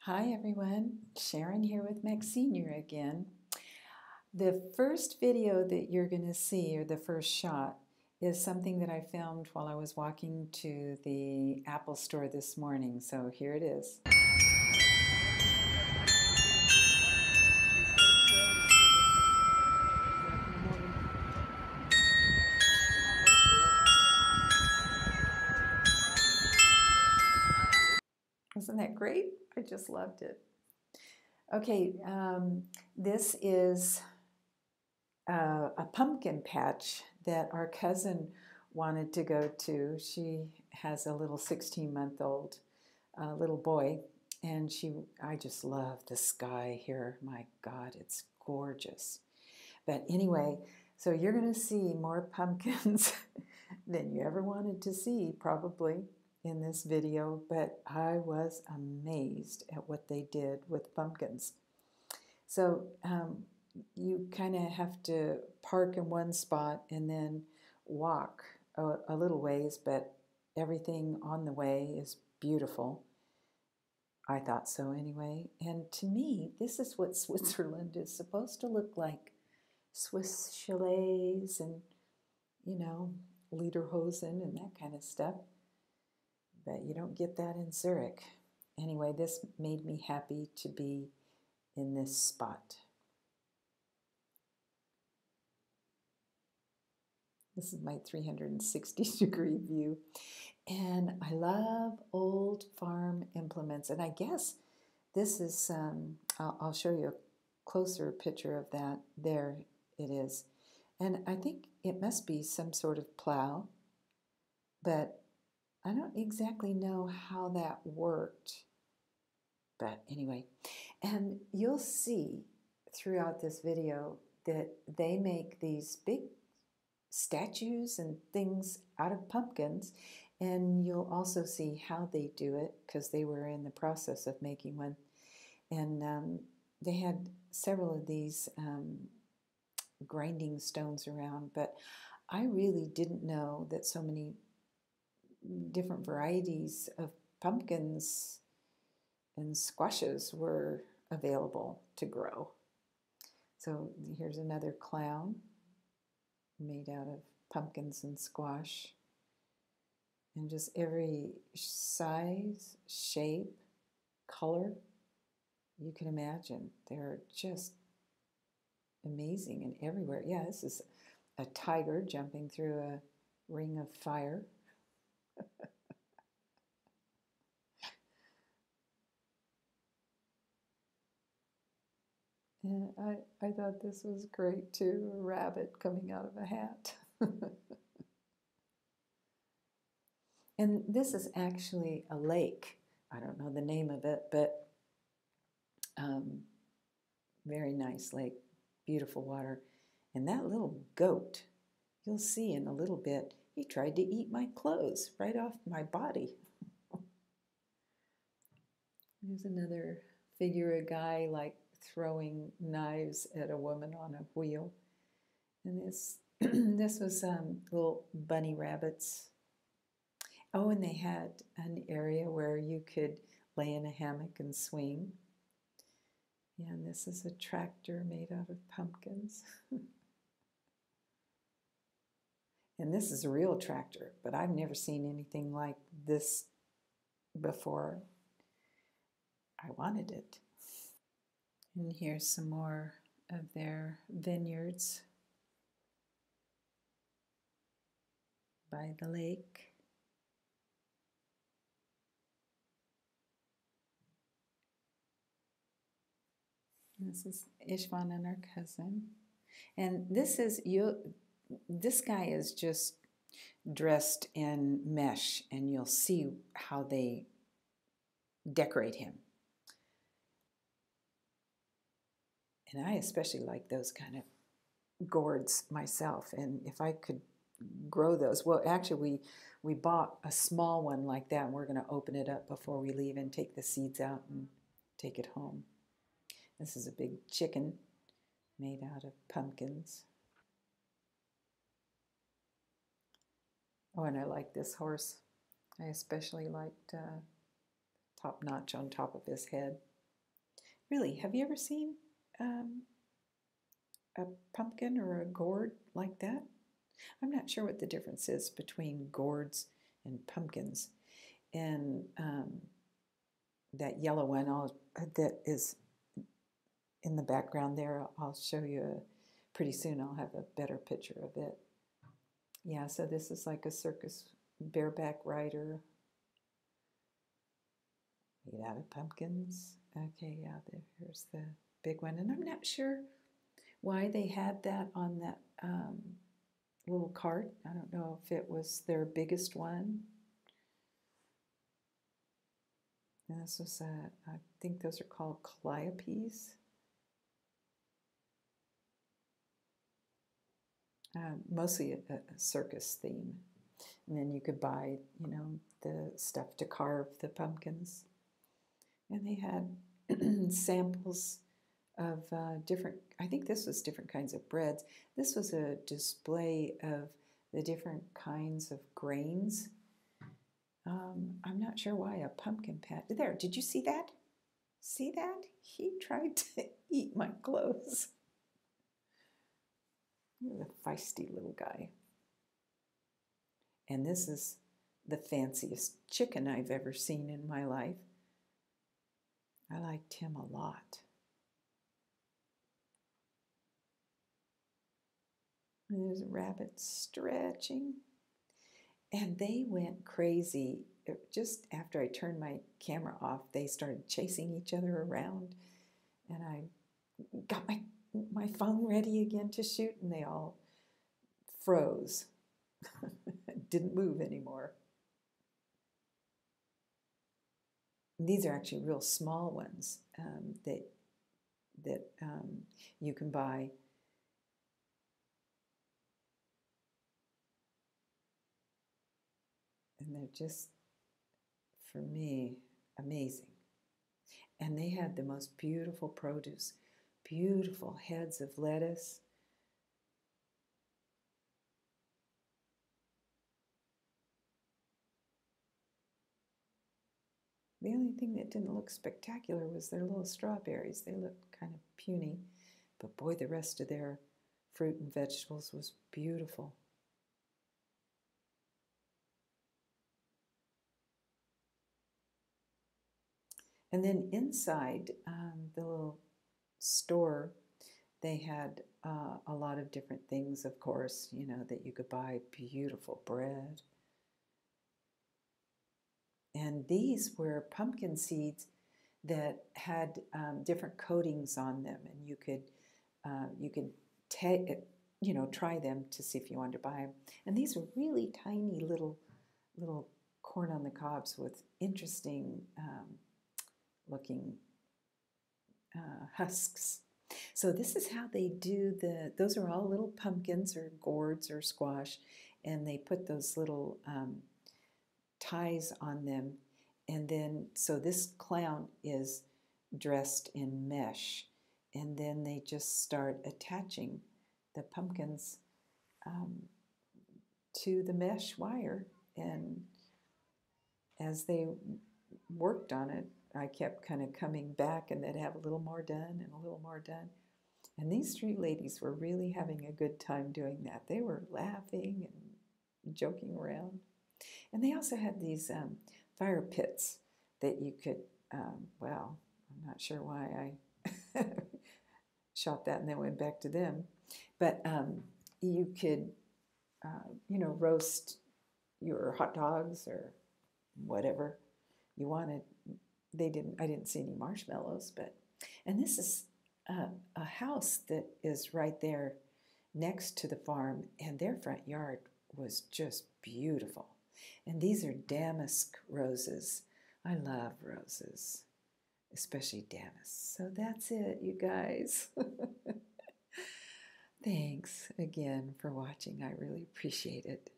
Hi everyone, Sharon here with Maxine again. The first video that you're going to see, or the first shot, is something that I filmed while I was walking to the Apple store this morning. So here it is. Isn't that great? I just loved it. Okay, this is a pumpkin patch that our cousin wanted to go to. She has a little 16-month-old little boy, and I just love the sky here. My God, it's gorgeous. But anyway, so you're going to see more pumpkins than you ever wanted to see, probably, in this video, but I was amazed at what they did with pumpkins. So you kind of have to park in one spot and then walk a little ways, but everything on the way is beautiful. I thought so anyway. And to me, this is what Switzerland is supposed to look like. Swiss chalets and, lederhosen and that kind of stuff. But you don't get that in Zurich. Anyway, this made me happy to be in this spot. This is my 360-degree view. And I love old farm implements. And I guess this is, I'll show you a closer picture of that. There it is. And I think it must be some sort of plow, but I don't exactly know how that worked. But anyway, and you'll see throughout this video that they make these big statues and things out of pumpkins, and you'll also see how they do it because they were in the process of making one. And they had several of these grinding stones around, but I really didn't know that so many different varieties of pumpkins and squashes were available to grow. So here's another clown made out of pumpkins and squash. And just every size, shape, color you can imagine. They're just amazing and everywhere. Yeah, this is a tiger jumping through a ring of fire. And I thought this was great too, a rabbit coming out of a hat. And this is actually a lake. I don't know the name of it, but very nice lake, beautiful water. And that little goat, you'll see in a little bit, he tried to eat my clothes right off my body. There's another figure, a guy like throwing knives at a woman on a wheel. And this this was little bunny rabbits. Oh, and they had an area where you could lay in a hammock and swing. Yeah, and this is a tractor made out of pumpkins. And this is a real tractor, but I've never seen anything like this before. I wanted it. And here's some more of their vineyards by the lake. This is Ishvan and our cousin. And this guy is just dressed in mesh, and you'll see how they decorate him. And I especially like those kind of gourds myself. And if I could grow those, well, actually we bought a small one like that, and we're going to open it up before we leave and take the seeds out and take it home. This is a big chicken made out of pumpkins. Oh, and I like this horse. I especially liked Top Notch on top of his head. Really, have you ever seen um, a pumpkin or a gourd like that? I'm not sure what the difference is between gourds and pumpkins. And that yellow one that is in the background there, I'll show you pretty soon. I'll have a better picture of it. Yeah, so this is like a circus bareback rider made out of pumpkins. Okay, yeah, here's the big one. And I'm not sure why they had that on that little cart. I don't know if it was their biggest one. And this was, I think those are called calliopes. Mostly a circus theme. And then you could buy, you know, the stuff to carve the pumpkins. And they had samples of different, I think this was different kinds of breads. This was a display of the different kinds of grains. I'm not sure why a pumpkin patch. There, did you see that? See that? He tried to eat my clothes. He's a feisty little guy. And this is the fanciest chicken I've ever seen in my life. I liked him a lot. And there's a rabbit stretching. And they went crazy. Just after I turned my camera off, they started chasing each other around. And I got my phone ready again to shoot, and they all froze. Didn't move anymore. And these are actually real small ones that you can buy. And they're just, for me, amazing. And they had the most beautiful produce, beautiful heads of lettuce. The only thing that didn't look spectacular was their little strawberries. They looked kind of puny, but boy, the rest of their fruit and vegetables was beautiful. And then inside the little store, they had a lot of different things, of course, you know, that you could buy. Beautiful bread. And these were pumpkin seeds that had different coatings on them, and you could try them to see if you wanted to buy them. And these are really tiny little corn on the cobs with interesting looking husks. So this is how they do those are all little pumpkins or gourds or squash, and they put those little ties on them. And then, so this clown is dressed in mesh, and then they just start attaching the pumpkins to the mesh wire. And as they worked on it, I kept kind of coming back, and they'd have a little more done and a little more done. And these three ladies were really having a good time doing that. They were laughing and joking around. And they also had these fire pits that you could, well, I'm not sure why I shot that and then went back to them. But you could, roast your hot dogs or whatever you wanted. I didn't see any marshmallows, and this is a house that is right there next to the farm, and their front yard was just beautiful. And these are damask roses. I love roses, especially damask. So that's it, you guys. Thanks again for watching. I really appreciate it.